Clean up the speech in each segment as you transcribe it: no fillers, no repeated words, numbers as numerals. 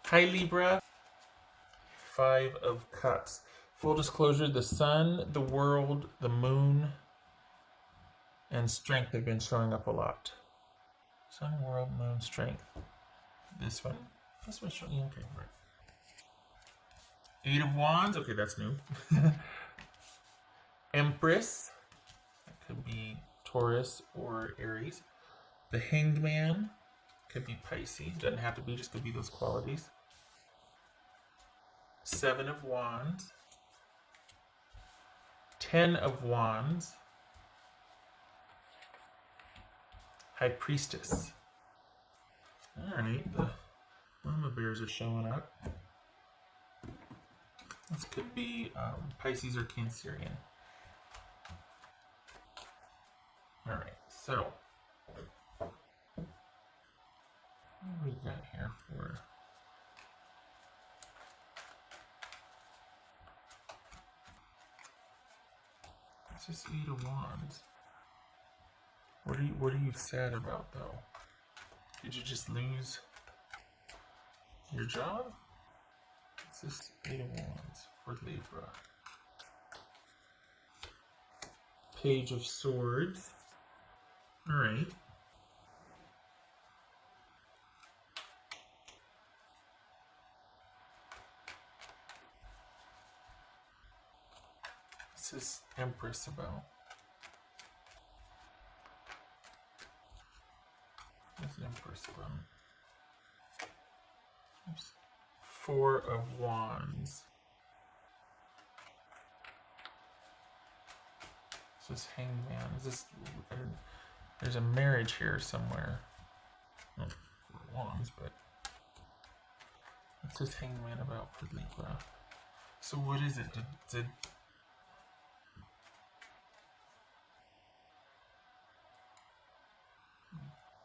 Hi Libra. Five of Cups. Full disclosure, the sun, the world, the moon, and strength have been showing up a lot. Sun, world, moon, strength. This one showing, okay, right. Eight of Wands, okay, that's new. Empress, that could be Taurus or Aries. The Hanged Man, could be Pisces, doesn't have to be, just could be those qualities. Seven of Wands. 10 of Wands. High Priestess. Alright, the Mama Bears are showing up. This could be Pisces or Cancerian. Alright, so what do we got here for? It's just Eight of Wands. What are you sad about though? Did you just lose your job? It's just Eight of Wands for Libra. Page of Swords. Alright. What's this Empress about? What's the Empress about? Oops. Four of Wands. Is this Hangman? Is this... There's a marriage here somewhere. Not Four of Wands, but... What's this Hangman about for Libra? So what is it? Did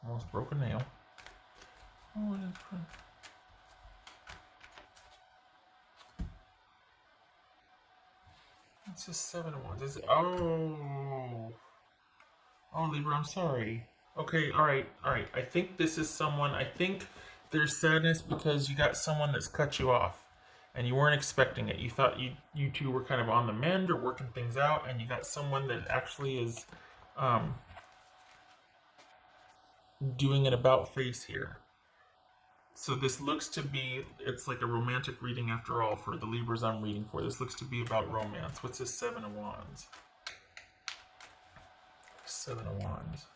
almost broke a nail. Oh, what is it? It's just Seven of Wands. Oh, Libra, I'm sorry. Okay, all right. I think this is someone. I think there's sadness because you got someone that's cut you off, and you weren't expecting it. You thought you two were kind of on the mend or working things out, and you got someone that actually is doing an about face here. So this looks to be, it's like a romantic reading after all for the Libras I'm reading for. This looks to be about romance. What's this Seven of Wands? Seven of Wands.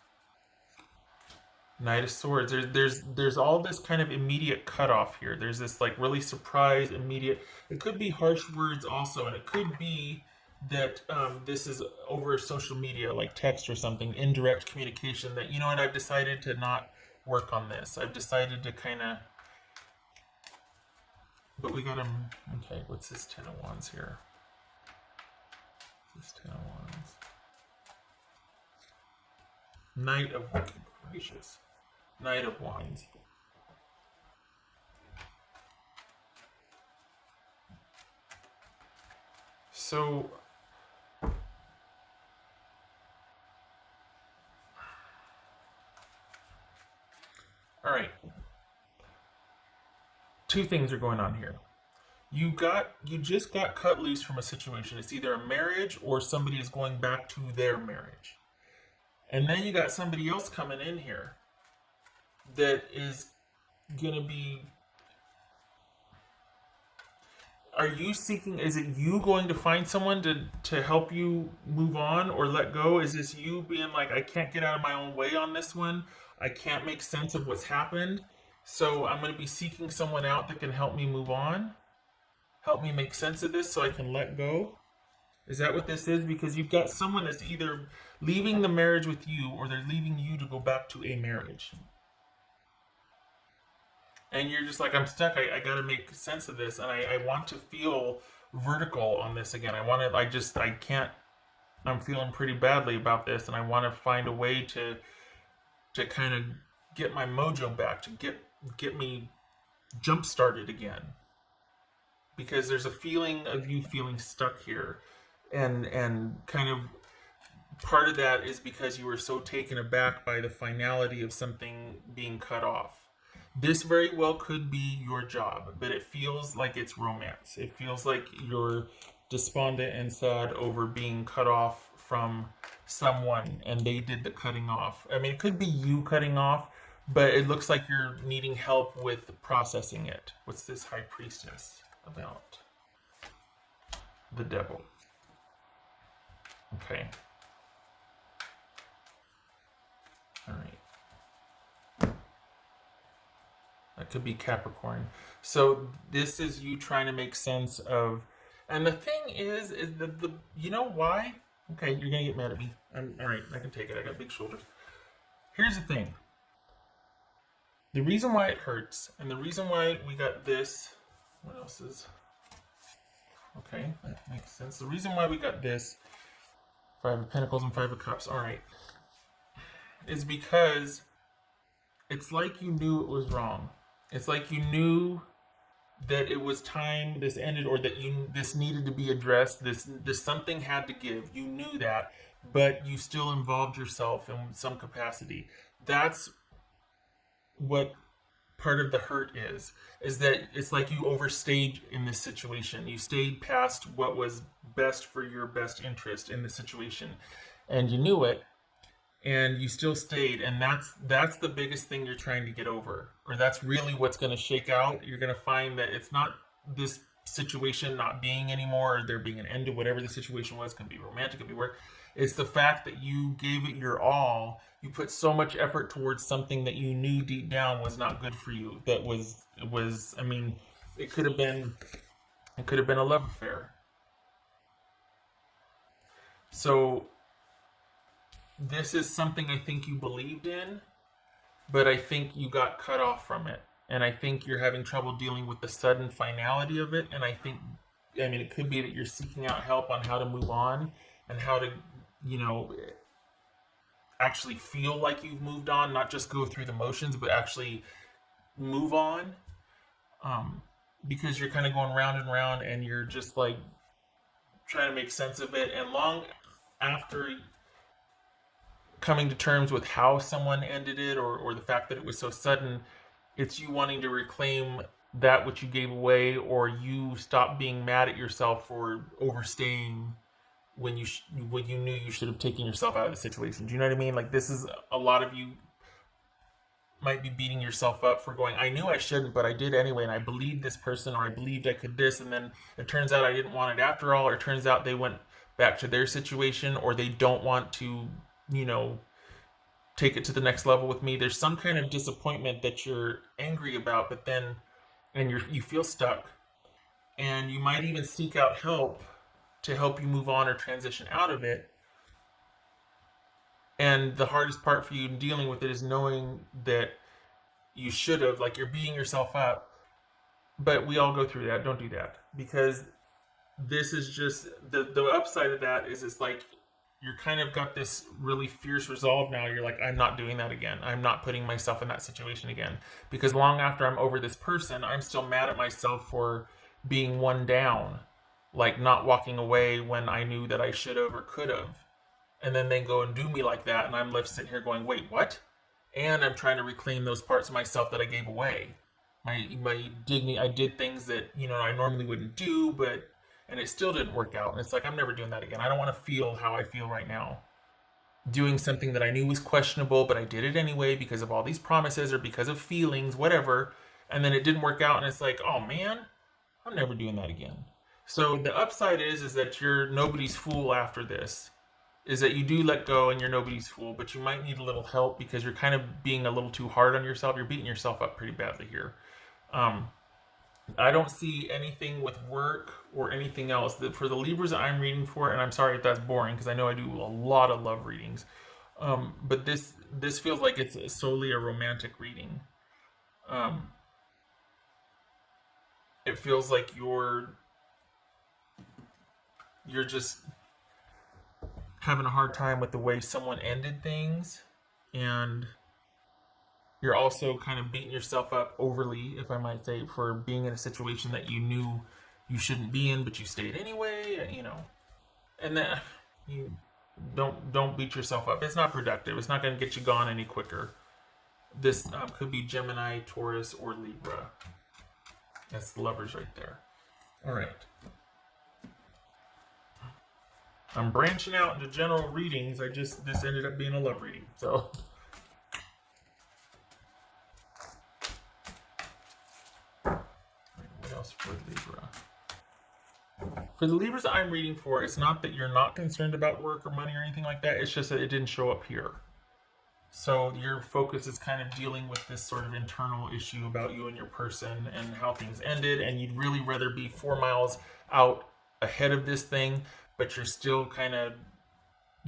Knight of Swords. There's all this kind of immediate cutoff here. There's this like really surprise, immediate. It could be harsh words also, and it could be that this is over social media, like text or something, indirect communication. That, you know what, I've decided to not work on this. I've decided to kind of. But we got him. Okay, what's this Ten of Wands here? What's this Ten of Wands? Knight of Wands. Gracious. Knight of Wands. So, all right. Two things are going on here. You just got cut loose from a situation. It's either a marriage or somebody is going back to their marriage. And then you got somebody else coming in here that is going to be... Are you seeking... Is it you going to find someone to help you move on or let go? Is this you being like, I can't get out of my own way on this one. I can't make sense of what's happened. So I'm going to be seeking someone out that can help me move on. Help me make sense of this so I can let go. Is that what this is? Because you've got someone that's either leaving the marriage with you or they're leaving you to go back to a marriage. And you're just like, I'm stuck. I got to make sense of this. And I want to feel vertical on this again. I can't. I'm feeling pretty badly about this. And I want to find a way to kind of get my mojo back, to get me jump started again. Because there's a feeling of you feeling stuck here. And kind of part of that is because you were so taken aback by the finality of something being cut off. This very well could be your job, but it feels like it's romance. It feels like you're despondent and sad over being cut off from someone and they did the cutting off. I mean, it could be you cutting off, but it looks like you're needing help with processing it. What's this high priestess about? The devil. Okay. All right. That could be Capricorn. So this is you trying to make sense of, and the thing is that the you know why? Okay, you're gonna get mad at me. All right. I can take it. I got big shoulders. Here's the thing. The reason why it hurts, and the reason why we got this. What else is? Okay, that makes sense. The reason why we got this, Five of Pentacles and Five of Cups. All right, is because it's like you knew it was wrong. It's like you knew that it was time this ended, or that this needed to be addressed. This something had to give. You knew that, but you still involved yourself in some capacity. That's what part of the hurt is that it's like you overstayed in this situation. You stayed past what was best for your best interest in the situation, and you knew it, and you still stayed, and that's the biggest thing you're trying to get over, or that's really what's going to shake out. You're going to find that it's not this situation not being anymore, or there being an end to whatever the situation was. It can be romantic, it can be work. It's the fact that you gave it your all. You put so much effort towards something that you knew deep down was not good for you. That was I mean, it could have been a love affair. So this is something I think you believed in, but I think you got cut off from it. And I think you're having trouble dealing with the sudden finality of it. And I mean, it could be that you're seeking out help on how to move on and how to, actually feel like you've moved on, not just go through the motions, but actually move on. Because you're kind of going round and round and you're just like trying to make sense of it. And long after coming to terms with how someone ended it, or the fact that it was so sudden, it's you wanting to reclaim that which you gave away, or you stop being mad at yourself for overstaying when you knew you should have taken yourself out of the situation. Do you know what I mean? Like, this is a lot of you might be beating yourself up for going, I knew I shouldn't, but I did anyway, and I believed this person, or I believed I could this, and then it turns out I didn't want it after all, or it turns out they went back to their situation, or they don't want to, take it to the next level with me. There's some kind of disappointment that you're angry about, but then, and you feel stuck, and you might even seek out help to help you move on or transition out of it. And the hardest part for you in dealing with it is knowing that you should have, like, you're beating yourself up. But we all go through that. Don't do that. Because this is just, the upside of that is it's like you're kind of got this really fierce resolve now. You're like, I'm not doing that again. I'm not putting myself in that situation again. Because long after I'm over this person, I'm still mad at myself for being one down. Like not walking away when I knew that I should have or could have. And then they go and do me like that, and I'm left sitting here going, wait, what? And I'm trying to reclaim those parts of myself that I gave away. My dignity, I did things that, I normally wouldn't do, and it still didn't work out. And it's like, I'm never doing that again. I don't want to feel how I feel right now. Doing something that I knew was questionable, but I did it anyway because of all these promises or because of feelings, whatever. And then it didn't work out, and it's like, oh man, I'm never doing that again. So the upside is that you're nobody's fool after this. Is that you do let go and you're nobody's fool, but you might need a little help because you're kind of being a little too hard on yourself. You're beating yourself up pretty badly here. I don't see anything with work or anything else. For the Libras that I'm reading for, and I'm sorry if that's boring because I know I do a lot of love readings, but this feels like it's solely a romantic reading. It feels like you're just having a hard time with the way someone ended things, and you're also kind of beating yourself up overly, if I might say, for being in a situation that you knew you shouldn't be in, but you stayed anyway, and that you don't beat yourself up. It's not productive. It's not going to get you gone any quicker. This could be Gemini, Taurus, or Libra. That's the lovers right there. All right. I'm branching out into general readings. This ended up being a love reading. So what else for Libra? For the Libras I'm reading for, it's not that you're not concerned about work or money or anything like that. It's just that it didn't show up here. So your focus is kind of dealing with this sort of internal issue about you and your person and how things ended, and you'd really rather be 4 miles out ahead of this thing, but you're still kind of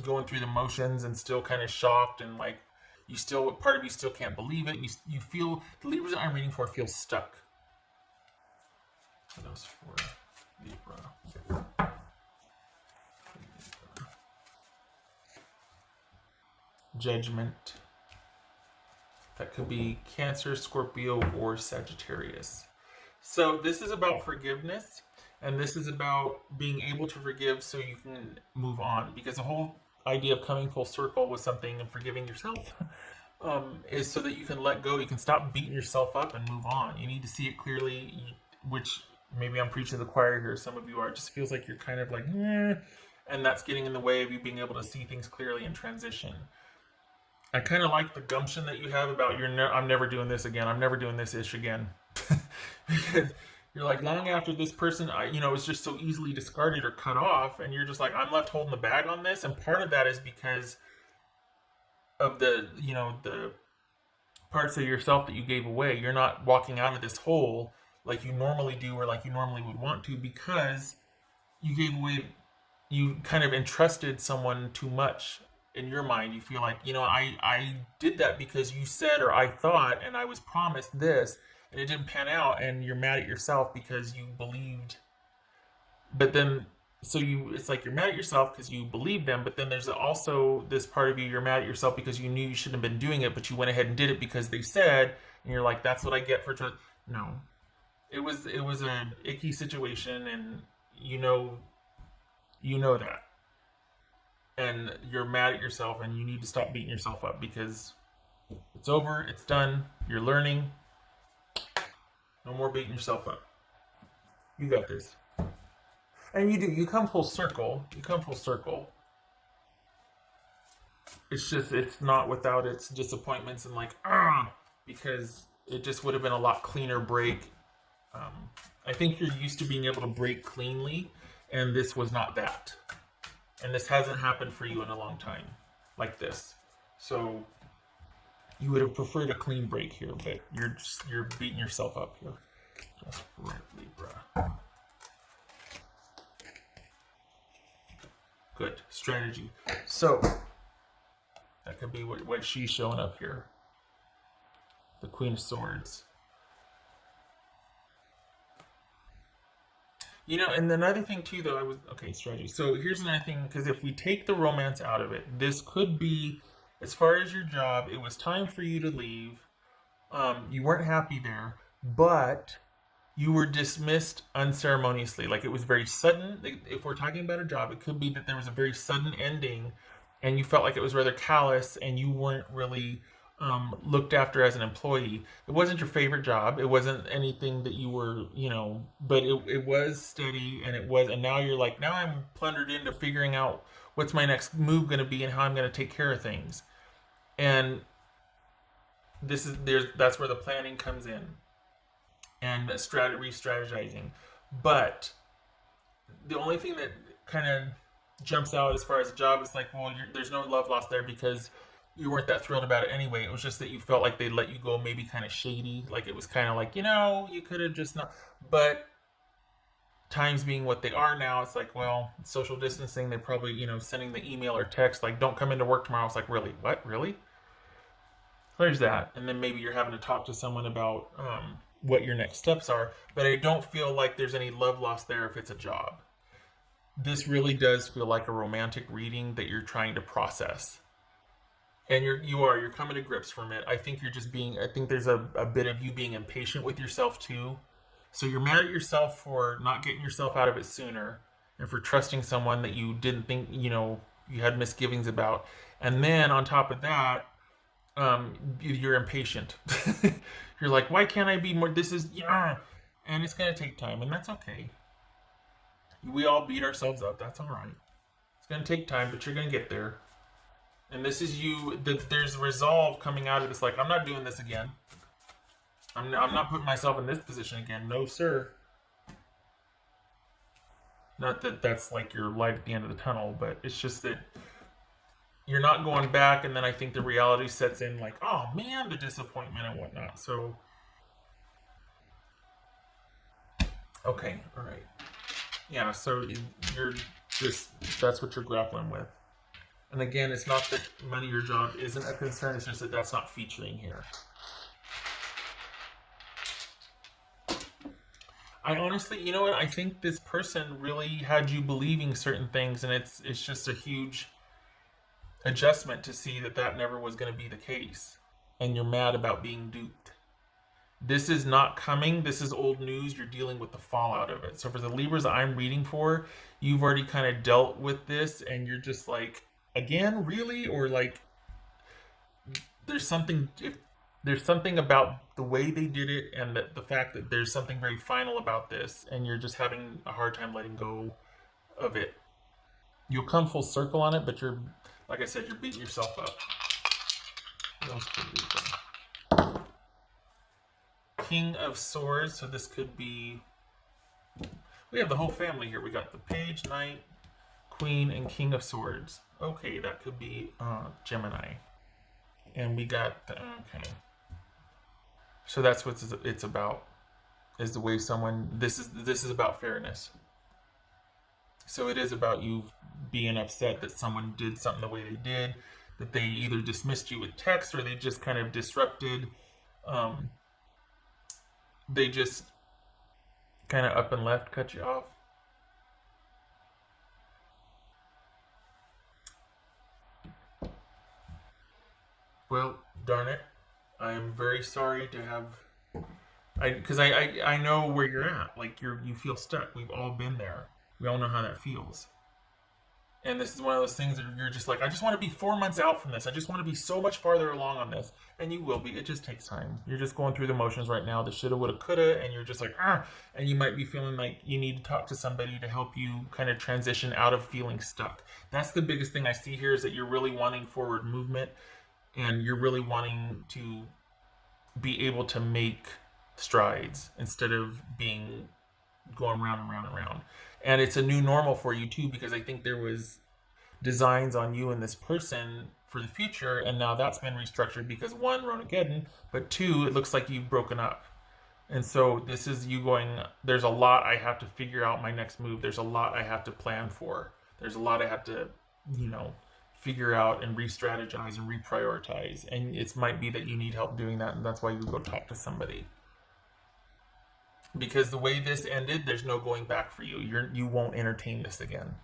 going through the motions and still kind of shocked, and like you still, part of you still can't believe it. You feel, the Libras that I'm reading for feel stuck. What else for Libra? Judgment. That could be Cancer, Scorpio, or Sagittarius. So this is about forgiveness, and this is about being able to forgive so you can move on. Because the whole idea of coming full circle with something and forgiving yourself is so that you can let go. You can stop beating yourself up and move on. You need to see it clearly, which maybe I'm preaching to the choir here. Some of you are. It just feels like you're kind of like, and that's getting in the way of you being able to see things clearly and transition. I kind of like the gumption that you have about I'm never doing this again. I'm never doing this ish again. Because you're like, long after this person, is just so easily discarded or cut off, and you're just like, I'm left holding the bag on this. And part of that is because of the parts of yourself that you gave away. You're not walking out of this hole like you normally do or like you normally would want to, because you gave away, you kind of entrusted someone too much. In your mind, you feel like, I did that because you said, or I thought, and I was promised this, and it didn't pan out, and you're mad at yourself because you believed. But then, it's like you're mad at yourself because you believed them, but then there's also this part of you're mad at yourself because you knew you shouldn't have been doing it, but you went ahead and did it because they said, and you're like, that's what I get for trust. No. It was an icky situation, and you know that. And you're mad at yourself, and you need to stop beating yourself up, because it's over, it's done, you're learning. No more beating yourself up. You got this. And you come full circle. It's just, it's not without its disappointments and because it just would have been a lot cleaner break. I think you're used to being able to break cleanly, and this was not that. And this hasn't happened for you in a long time, like this. So you would have preferred a clean break here, but you're beating yourself up here. Just right, Libra. Good strategy. So that could be what she's showing up here. The Queen of Swords. And another thing too, though, strategy. So here's another thing, because if we take the romance out of it, this could be, as far as your job, it was time for you to leave. You weren't happy there, but you were dismissed unceremoniously. Like, it was very sudden. If we're talking about a job, it could be that there was a very sudden ending, and you felt like it was rather callous, and you weren't really looked after as an employee. It wasn't your favorite job. It wasn't anything that you were, but it was steady, and now you're like, now I'm plundered into figuring out what's my next move going to be and how I'm going to take care of things. And that's where the planning comes in, and re-strategizing. But the only thing that kind of jumps out as far as a job is like, well, there's no love lost there, because you weren't that thrilled about it anyway. It was just that you felt like they let you go maybe kind of shady. Like, it was kind of like, you could have just not. But times being what they are now, it's like, well, social distancing, they're probably, sending the email or text like, don't come into work tomorrow. It's like, really? What? Really? There's that. And then maybe you're having to talk to someone about what your next steps are. But I don't feel like there's any love lost there if it's a job. This really does feel like a romantic reading that you're trying to process. And you're coming to grips from it. I think I think there's a bit of you being impatient with yourself too. So you're mad at yourself for not getting yourself out of it sooner, and for trusting someone that you didn't think, you had misgivings about. And then on top of that, You're impatient. You're like, why can't I be more? This is, yeah. And it's going to take time, and that's okay. We all beat ourselves up. That's all right. It's going to take time, but you're going to get there. And this is you. There's resolve coming out of this. Like, I'm not doing this again. I'm not putting myself in this position again. No, sir. Not that that's like your light at the end of the tunnel, but it's just that you're not going back. And then I think the reality sets in, like, oh man, the disappointment and whatnot. So, okay, all right. Yeah, so you're just, that's what you're grappling with. And again, it's not that money or job isn't a concern, it's just that that's not featuring here. I honestly, you know what? I think this person really had you believing certain things, and it's just a huge adjustment to see that that never was going to be the case, and you're mad about being duped. This is not coming. This is old news. You're dealing with the fallout of it. So for the Libras I'm reading for, you've already kind of dealt with this, and you're just like, again, really, or like, there's something. If there's something about the way they did it, and the fact that there's something very final about this, and you're just having a hard time letting go of it. You'll come full circle on it, but you're, like I said, you're beating yourself up. What else could be? King of Swords, so this could be, we have the whole family here. We got the Page, Knight, Queen, and King of Swords. Okay, that could be Gemini. And we got the, okay. So that's what it's about, is the way someone, this is about fairness. So it is about you being upset that someone did something the way they did, that they either dismissed you with text or they just kind of disrupted. They just kind of up and left, cut you off. Well, darn it. I am very sorry to have, because I know where you're at. Like, you feel stuck. We've all been there. We all know how that feels. And this is one of those things that you're just like, I just want to be 4 months out from this. I just want to be so much farther along on this. And you will be. It just takes time. You're just going through the motions right now. The shoulda, woulda, coulda. And you're just like, ah. And you might be feeling like you need to talk to somebody to help you kind of transition out of feeling stuck. That's the biggest thing I see here, is that you're really wanting forward movement. And you're really wanting to be able to make strides instead of being going round and round and round. And it's a new normal for you too, because I think there was designs on you and this person for the future, and now that's been restructured because, one, Ronageddon, but two, it looks like you've broken up. And so this is you going, there's a lot I have to figure out my next move. There's a lot I have to plan for. There's a lot I have to, figure out and re-strategize and reprioritize. And it might be that you need help doing that, and that's why you go talk to somebody. Because the way this ended, there's no going back for you. You won't entertain this again.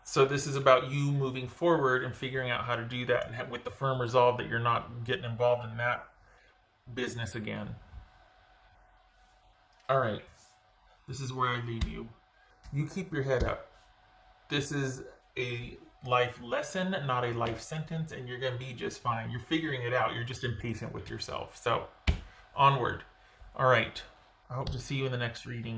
So this is about you moving forward and figuring out how to do that, and with the firm resolve that you're not getting involved in that business again. All right. This is where I leave you. You keep your head up. This is a life lesson, not a life sentence, and you're going to be just fine. You're figuring it out. You're just impatient with yourself. So, onward. All right. I hope to see you in the next reading.